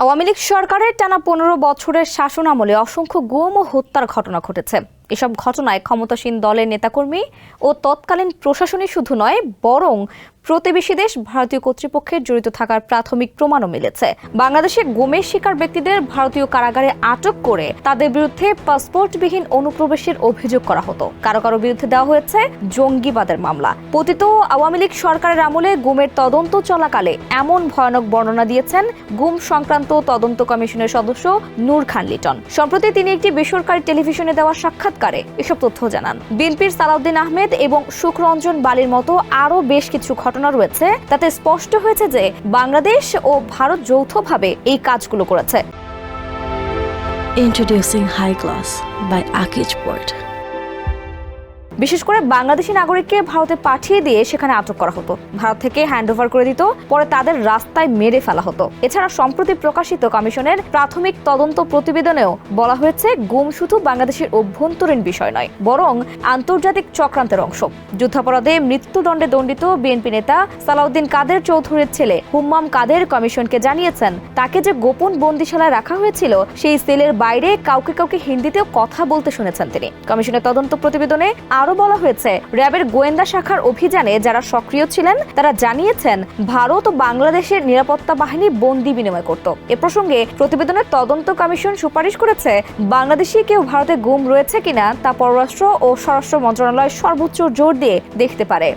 আওয়ামী লীগ সরকারের টানা ১৫ বছরের শাসনামলে অসংখ্য গুম ও হত্যার ঘটনা ঘটেছে। এসব ঘটনায় ক্ষমতাসীন দলের নেতাকর্মী ও তৎকালীন প্রশাসনই শুধু নয়, বরং প্রতিবেশী দেশ ভারতীয় কর্তৃপক্ষের জড়িত থাকার প্রাথমিক প্রমাণও মিলেছে। বাংলাদেশে গুমের শিকার ব্যক্তিদের ভারতীয় কারাগারে আটক করে তাদের বিরুদ্ধে পাসপোর্টবিহীন অনুপ্রবেশের অভিযোগ করা হতো। কারো কারো বিরুদ্ধে দেওয়া হয়েছে জঙ্গিবাদের মামলা। পতিত আওয়ামী লীগ সরকারের আমলে গুমের তদন্ত চলাকালে এমন ভয়ানক বর্ণনা দিয়েছেন গুম সংক্রান্ত তদন্ত কমিশনের সদস্য নূর খান লিটন। সম্প্রতি তিনি একটি বেসরকারি টেলিভিশনে দেওয়া সাক্ষাৎকারে এসব তথ্য জানান। বিএনপির সালাউদ্দিন আহমেদ এবং সুখরঞ্জন বালির মতো আরও বেশ কিছু ঘটনা রয়েছে, তাতে স্পষ্ট হয়েছে যে বাংলাদেশ ও ভারত যৌথভাবে এই কাজগুলো করেছে। Introducing High Class by Akij Port. বিশেষ করে বাংলাদেশি নাগরিককে ভারতে পাঠিয়ে দিয়ে সেখানে আটক করা হতো, ভারত থেকে হ্যান্ডওভার করে দিত, পরে তাদের রাস্তায় মেরে ফেলা হতো। এছাড়া সম্প্রতি প্রকাশিত কমিশনের প্রাথমিক তদন্ত প্রতিবেদনেও বলা হয়েছে গুম শুধু বাংলাদেশের অভ্যন্তরীণ বিষয় নয়, বরং আন্তর্জাতিক চক্রান্তের অংশ। যুদ্ধাপরাধে মৃত্যুদণ্ডে দণ্ডিত বিএনপি নেতা সালাউদ্দিন কাদের চৌধুরীর ছেলে হুম্মাম কাদের কমিশনকে জানিয়েছেন, তাকে যে গোপন বন্দিশালায় রাখা হয়েছিল সেই সেলের বাইরে কাউকে কাউকে হিন্দিতেও কথা বলতে শুনেছেন তিনি। কমিশনের তদন্ত প্রতিবেদনে আরো বলা হয়েছে, র্যাবের গোয়েন্দা শাখার অভিযানে যারা সক্রিয় ছিলেন তারা জানিয়েছেন ভারত ও বাংলাদেশের নিরাপত্তা বাহিনী বন্দি বিনিময় করত। এ প্রসঙ্গে প্রতিবেদনের তদন্ত কমিশন সুপারিশ করেছে, বাংলাদেশি কেউ ভারতে গুম রয়েছে কিনা তা পররাষ্ট্র ও স্বরাষ্ট্র মন্ত্রণালয় সর্বোচ্চ জোর দিয়ে দেখতে পারে।